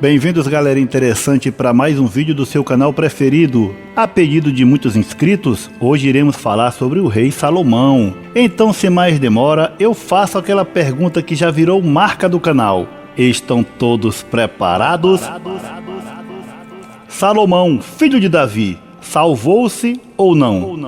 Bem-vindos, galera interessante, para mais um vídeo do seu canal preferido. A pedido de muitos inscritos, hoje iremos falar sobre o rei Salomão. Então, sem mais demora, eu faço aquela pergunta que já virou marca do canal. Estão todos preparados? Salomão, filho de Davi, salvou-se ou não?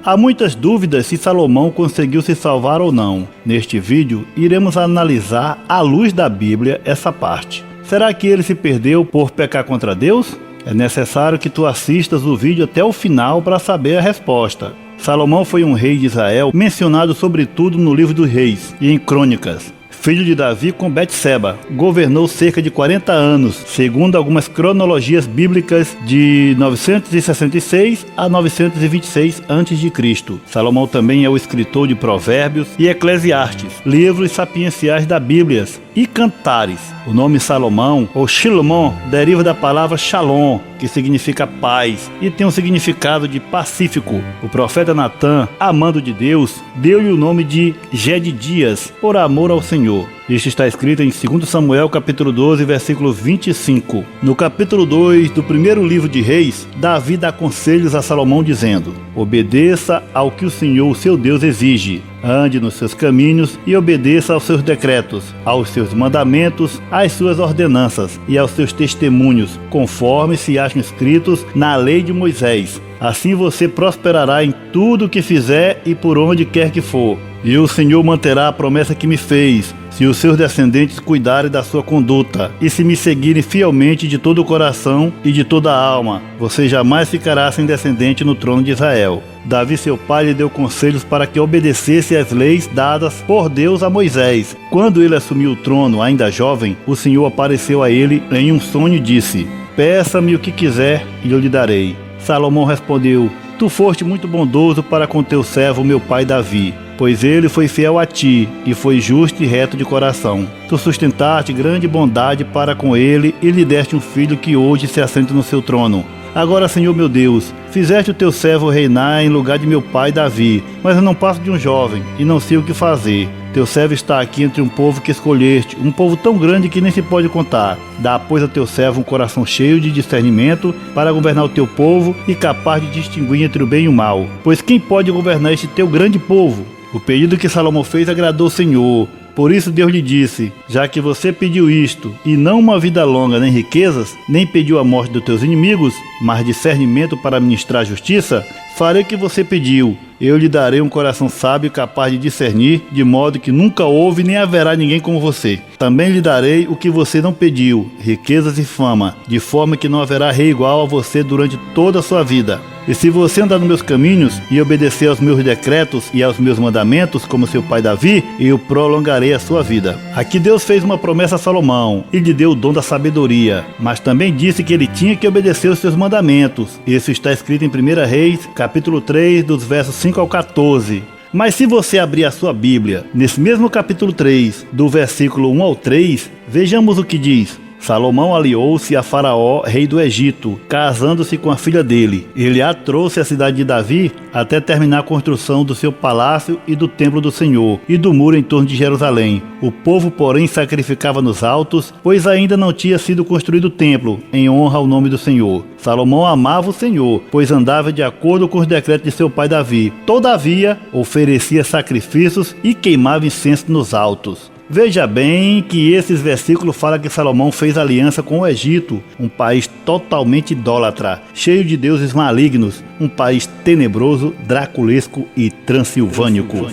Há muitas dúvidas se Salomão conseguiu se salvar ou não. Neste vídeo, iremos analisar, à luz da Bíblia, essa parte. Será que ele se perdeu por pecar contra Deus? É necessário que tu assistas o vídeo até o final para saber a resposta. Salomão foi um rei de Israel mencionado sobretudo no livro dos Reis e em Crônicas. Filho de Davi com Betseba, governou cerca de 40 anos, segundo algumas cronologias bíblicas, de 966 a 926 a.C. Salomão também é o escritor de Provérbios e Eclesiastes, livros sapienciais da Bíblia, e Cantares. O nome Salomão, ou Shilomon, deriva da palavra Shalom, que significa paz, e tem um significado de pacífico. O profeta Natã, amando de Deus, deu-lhe o nome de Jedidias, por amor ao Senhor. Isto está escrito em 2 Samuel, capítulo 12, versículo 25. No capítulo 2 do primeiro livro de Reis, Davi dá conselhos a Salomão dizendo: obedeça ao que o Senhor, o seu Deus, exige. Ande nos seus caminhos e obedeça aos seus decretos, aos seus mandamentos, às suas ordenanças e aos seus testemunhos, conforme se acham escritos na lei de Moisés. Assim você prosperará em tudo o que fizer e por onde quer que for. E o Senhor manterá a promessa que me fez, se os seus descendentes cuidarem da sua conduta e se me seguirem fielmente de todo o coração e de toda a alma. Você jamais ficará sem descendente no trono de Israel. Davi, seu pai, lhe deu conselhos para que obedecesse às leis dadas por Deus a Moisés. Quando ele assumiu o trono, ainda jovem, o Senhor apareceu a ele em um sonho e disse: peça-me o que quiser e eu lhe darei. Salomão respondeu: tu foste muito bondoso para com teu servo, meu pai Davi, pois ele foi fiel a ti e foi justo e reto de coração. Tu sustentaste grande bondade para com ele e lhe deste um filho que hoje se assenta no seu trono. Agora, Senhor meu Deus, fizeste o teu servo reinar em lugar de meu pai Davi, mas eu não passo de um jovem e não sei o que fazer. Teu servo está aqui entre um povo que escolheste, um povo tão grande que nem se pode contar. Dá, pois, a teu servo um coração cheio de discernimento para governar o teu povo e capaz de distinguir entre o bem e o mal. Pois quem pode governar este teu grande povo? O pedido que Salomão fez agradou o Senhor. Por isso Deus lhe disse: já que você pediu isto, e não uma vida longa nem riquezas, nem pediu a morte dos teus inimigos, mas discernimento para ministrar a justiça, farei o que você pediu. Eu lhe darei um coração sábio capaz de discernir, de modo que nunca houve nem haverá ninguém como você. Também lhe darei o que você não pediu, riquezas e fama, de forma que não haverá rei igual a você durante toda a sua vida. E se você andar nos meus caminhos e obedecer aos meus decretos e aos meus mandamentos, como seu pai Davi, eu prolongarei a sua vida. Aqui Deus fez uma promessa a Salomão e lhe deu o dom da sabedoria, mas também disse que ele tinha que obedecer os seus mandamentos. Isso está escrito em 1 Reis, capítulo 3, dos versos 5 ao 14. Mas se você abrir a sua Bíblia, nesse mesmo capítulo 3, do versículo 1 ao 3, vejamos o que diz. Salomão aliou-se a Faraó, rei do Egito, casando-se com a filha dele. Ele a trouxe à cidade de Davi até terminar a construção do seu palácio e do templo do Senhor e do muro em torno de Jerusalém. O povo, porém, sacrificava nos altos, pois ainda não tinha sido construído o templo, em honra ao nome do Senhor. Salomão amava o Senhor, pois andava de acordo com os decretos de seu pai Davi. Todavia, oferecia sacrifícios e queimava incenso nos altos. Veja bem que esses versículos falam que Salomão fez aliança com o Egito, um país totalmente idólatra, cheio de deuses malignos, um país tenebroso, draculesco e transilvânico.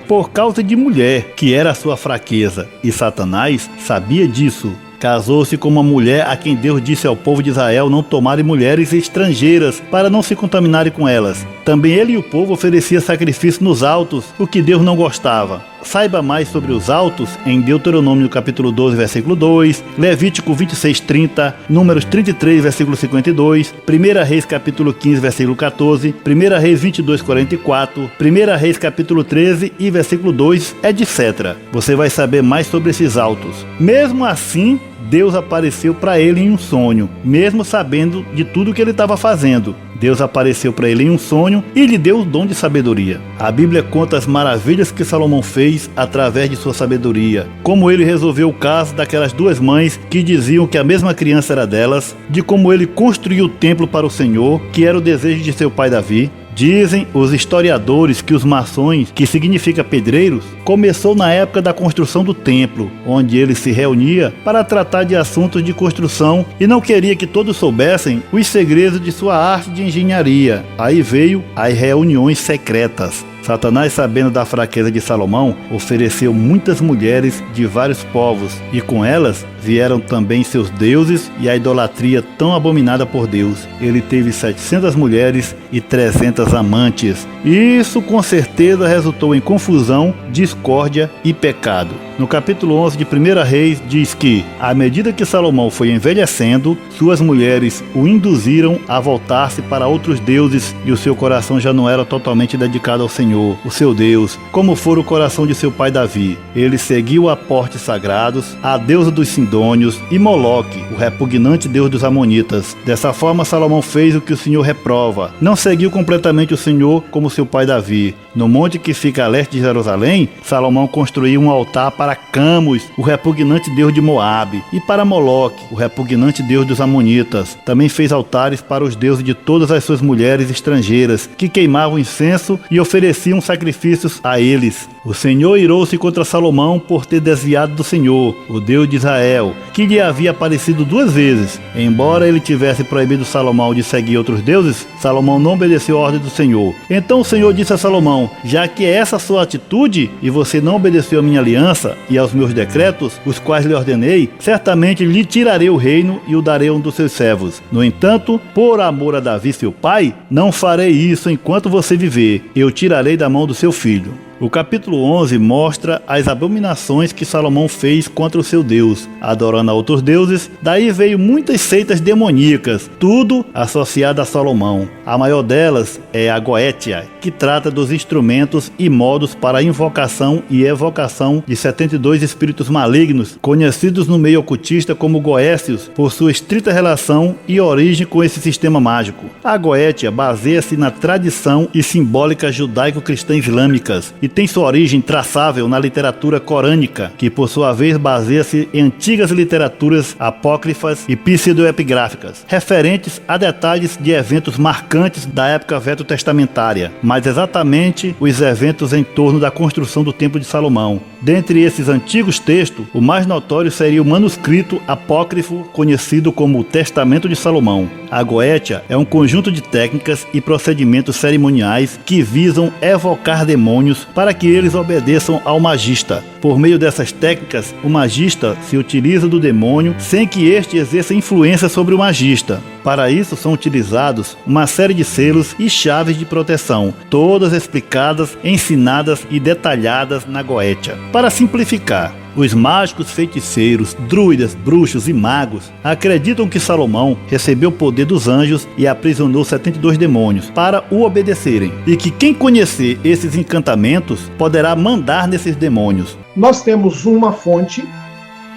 Por causa de mulher, que era a sua fraqueza, e Satanás sabia disso. Casou-se com uma mulher a quem Deus disse ao povo de Israel não tomarem mulheres estrangeiras para não se contaminarem com elas. Também ele e o povo ofereciam sacrifício nos altos, o que Deus não gostava. Saiba mais sobre os altos em Deuteronômio capítulo 12, versículo 2, Levítico 26, 30, Números 33, versículo 52, 1 Reis capítulo 15, versículo 14, 1 Reis 22, 44, 1 Reis capítulo 13 e versículo 2, etc. Você vai saber mais sobre esses altos. Mesmo assim, Deus apareceu para ele em um sonho, mesmo sabendo de tudo que ele estava fazendo. Deus apareceu para ele em um sonho e lhe deu o dom de sabedoria. A Bíblia conta as maravilhas que Salomão fez através de sua sabedoria, como ele resolveu o caso daquelas duas mães que diziam que a mesma criança era delas, de como ele construiu o templo para o Senhor, que era o desejo de seu pai Davi. Dizem os historiadores que os maçons, que significa pedreiros, começou na época da construção do templo, onde ele se reunia para tratar de assuntos de construção e não queria que todos soubessem os segredos de sua arte de engenharia. Aí veio as reuniões secretas. Satanás, sabendo da fraqueza de Salomão, ofereceu muitas mulheres de vários povos, e com elas vieram também seus deuses e a idolatria tão abominada por Deus. Ele teve 700 mulheres e 300 amantes. Isso com certeza resultou em confusão, discórdia e pecado. No capítulo 11 de 1 Reis diz que, à medida que Salomão foi envelhecendo, suas mulheres o induziram a voltar-se para outros deuses e o seu coração já não era totalmente dedicado ao Senhor, o seu Deus, como fora o coração de seu pai Davi. Ele seguiu a portes sagrados, a deusa dos Sidônios e Moloque, o repugnante deus dos Amonitas. Dessa forma, Salomão fez o que o Senhor reprova. Não seguiu completamente o Senhor como seu pai Davi. No monte que fica a leste de Jerusalém, Salomão construiu um altar para Camus, o repugnante deus de Moabe, e para Moloque, o repugnante deus dos Amonitas. Também fez altares para os deuses de todas as suas mulheres estrangeiras, que queimavam incenso e ofereciam sacrifícios a eles. O Senhor irou-se contra Salomão por ter desviado do Senhor, o Deus de Israel, que lhe havia aparecido 2 vezes. Embora ele tivesse proibido Salomão de seguir outros deuses, Salomão não obedeceu a ordem do Senhor. Então o Senhor disse a Salomão: já que é essa a sua atitude, e você não obedeceu a minha aliança e aos meus decretos, os quais lhe ordenei, certamente lhe tirarei o reino e o darei a um dos seus servos. No entanto, por amor a Davi seu pai, não farei isso enquanto você viver. Eu tirarei da mão do seu filho. O capítulo 11 mostra as abominações que Salomão fez contra o seu Deus, adorando a outros deuses. Daí veio muitas seitas demoníacas, tudo associado a Salomão. A maior delas é a Goétia, que trata dos instrumentos e modos para a invocação e evocação de 72 espíritos malignos, conhecidos no meio ocultista como Goécios, por sua estrita relação e origem com esse sistema mágico. A Goétia baseia-se na tradição e simbólica judaico-cristã islâmicas e tem sua origem traçável na literatura corânica, que por sua vez baseia-se em antigas literaturas apócrifas e pseudoepigráficas, referentes a detalhes de eventos marcantes da época veterotestamentária, mas exatamente os eventos em torno da construção do Templo de Salomão. Dentre esses antigos textos, o mais notório seria o manuscrito apócrifo conhecido como o Testamento de Salomão. A Goétia é um conjunto de técnicas e procedimentos cerimoniais que visam evocar demônios para que eles obedeçam ao magista. Por meio dessas técnicas, o magista se utiliza do demônio sem que este exerça influência sobre o magista. Para isso são utilizados uma série de selos e chaves de proteção, todas explicadas, ensinadas e detalhadas na Goétia. Para simplificar, os mágicos, feiticeiros, druidas, bruxos e magos acreditam que Salomão recebeu o poder dos anjos e aprisionou 72 demônios para o obedecerem, e que quem conhecer esses encantamentos poderá mandar nesses demônios. Nós temos uma fonte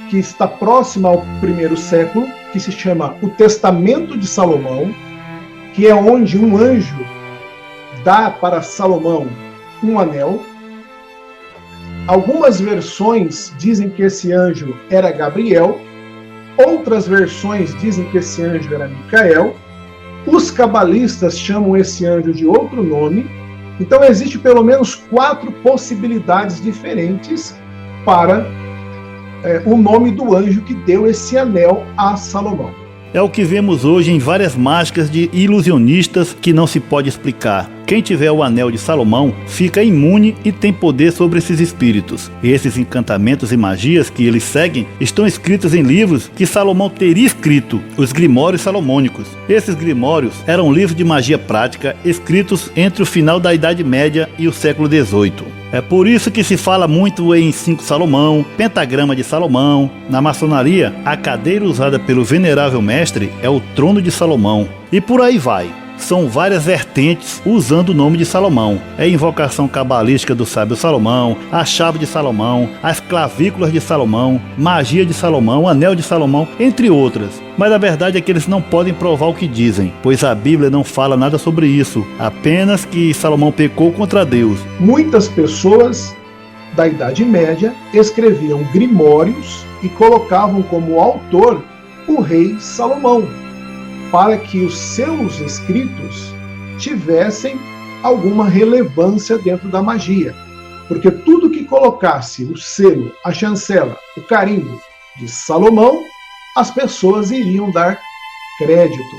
que está próxima ao 1º século, que se chama o Testamento de Salomão, que é onde um anjo dá para Salomão um anel. Algumas versões dizem que esse anjo era Gabriel, outras versões dizem que esse anjo era Micael. Os cabalistas chamam esse anjo de outro nome. Então existe pelo menos 4 possibilidades diferentes para o nome do anjo que deu esse anel a Salomão. É o que vemos hoje em várias mágicas de ilusionistas que não se pode explicar. Quem tiver o anel de Salomão fica imune e tem poder sobre esses espíritos. Esses encantamentos e magias que eles seguem estão escritos em livros que Salomão teria escrito, os Grimórios Salomônicos. Esses Grimórios eram livros de magia prática escritos entre o final da Idade Média e o século XVIII. É por isso que se fala muito em 5 Salomão, pentagrama de Salomão. Na maçonaria, a cadeira usada pelo venerável mestre é o trono de Salomão. E por aí vai. são várias vertentes usando o nome de Salomão. É a invocação cabalística do sábio Salomão, a chave de Salomão, as clavículas de Salomão, magia de Salomão, anel de Salomão, entre outras. Mas a verdade é que eles não podem provar o que dizem, pois a Bíblia não fala nada sobre isso, apenas que Salomão pecou contra Deus. Muitas pessoas da Idade Média escreviam grimórios e colocavam como autor o rei Salomão, para que os seus escritos tivessem alguma relevância dentro da magia. Porque tudo que colocasse o selo, a chancela, o carimbo de Salomão, as pessoas iriam dar crédito.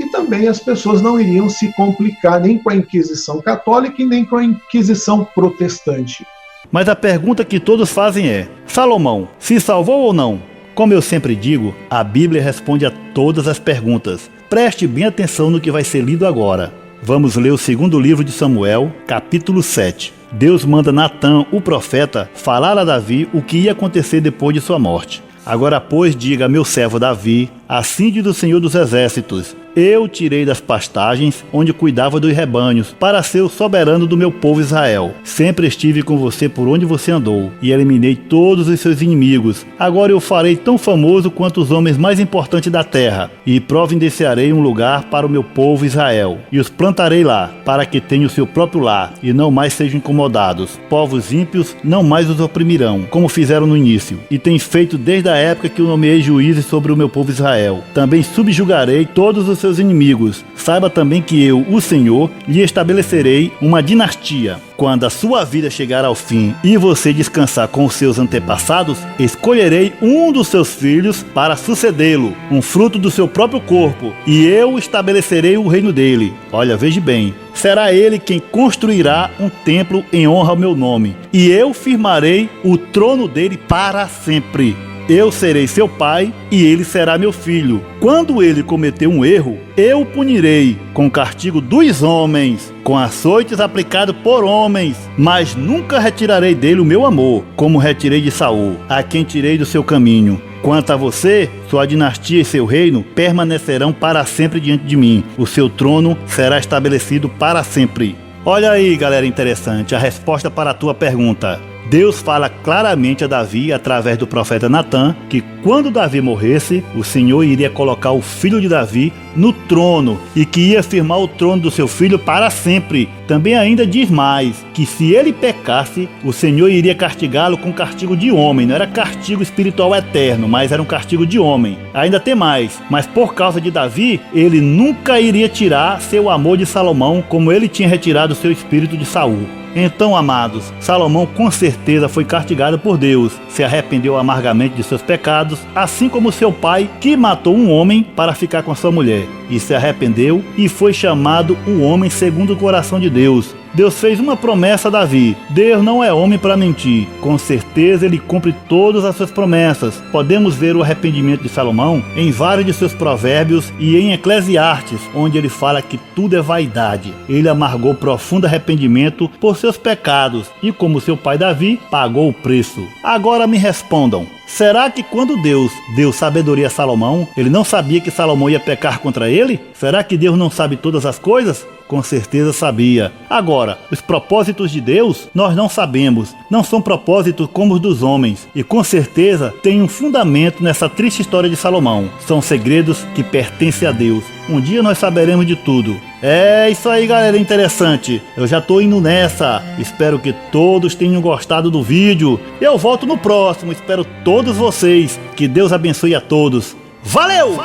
E também as pessoas não iriam se complicar nem com a Inquisição Católica e nem com a Inquisição Protestante. Mas a pergunta que todos fazem é: Salomão se salvou ou não? Como eu sempre digo, a Bíblia responde a todas as perguntas. Preste bem atenção no que vai ser lido agora. Vamos ler o segundo livro de Samuel, capítulo 7. Deus manda Natã, o profeta, falar a Davi o que ia acontecer depois de sua morte. Agora, pois, diga a meu servo Davi, assim diz o Senhor dos Exércitos: eu tirei das pastagens onde cuidava dos rebanhos, para ser o soberano do meu povo Israel. Sempre estive com você por onde você andou, e eliminei todos os seus inimigos. Agora eu farei tão famoso quanto os homens mais importantes da terra, e providenciarei um lugar para o meu povo Israel, e os plantarei lá, para que tenham o seu próprio lar, e não mais sejam incomodados. Povos ímpios não mais os oprimirão, como fizeram no início, e tem feito desde a época que eu nomeei juízes sobre o meu povo Israel. Também subjugarei todos os seus inimigos. Saiba também que eu, o Senhor, lhe estabelecerei uma dinastia. Quando a sua vida chegar ao fim e você descansar com os seus antepassados, escolherei um dos seus filhos para sucedê-lo, um fruto do seu próprio corpo, e eu estabelecerei o reino dele. Olha, veja bem, será ele quem construirá um templo em honra ao meu nome, e eu firmarei o trono dele para sempre. Eu serei seu pai e ele será meu filho. Quando ele cometer um erro, eu o punirei com o castigo dos homens, com açoites aplicados por homens, mas nunca retirarei dele o meu amor, como retirei de Saul, a quem tirei do seu caminho. Quanto a você, sua dinastia e seu reino permanecerão para sempre diante de mim. O seu trono será estabelecido para sempre. Olha aí, galera interessante, a resposta para a tua pergunta. Deus fala claramente a Davi, através do profeta Natã, que quando Davi morresse, o Senhor iria colocar o filho de Davi no trono e que ia firmar o trono do seu filho para sempre. Também ainda diz mais, que se ele pecasse, o Senhor iria castigá-lo com castigo de homem. Não era castigo espiritual eterno, mas era um castigo de homem. Ainda tem mais, mas por causa de Davi, ele nunca iria tirar seu amor de Salomão, como ele tinha retirado seu espírito de Saul. Então, amados, Salomão com certeza foi castigado por Deus, se arrependeu amargamente de seus pecados, assim como seu pai, que matou um homem para ficar com sua mulher, e se arrependeu e foi chamado o homem segundo o coração de Deus. Deus fez uma promessa a Davi. Deus não é homem para mentir. Com certeza ele cumpre todas as suas promessas. Podemos ver o arrependimento de Salomão em vários de seus provérbios e em Eclesiastes, onde ele fala que tudo é vaidade. Ele amargou profundo arrependimento por seus pecados e, como seu pai Davi, pagou o preço. Agora me respondam. Será que quando Deus deu sabedoria a Salomão, ele não sabia que Salomão ia pecar contra ele? Será que Deus não sabe todas as coisas? Com certeza sabia. Agora, os propósitos de Deus, nós não sabemos. Não são propósitos como os dos homens. E com certeza tem um fundamento nessa triste história de Salomão. São segredos que pertencem a Deus. Um dia nós saberemos de tudo. É isso aí, galera, interessante. Eu já tô indo nessa. Espero que todos tenham gostado do vídeo. Eu volto no próximo. Espero todos vocês. Que Deus abençoe a todos. Valeu!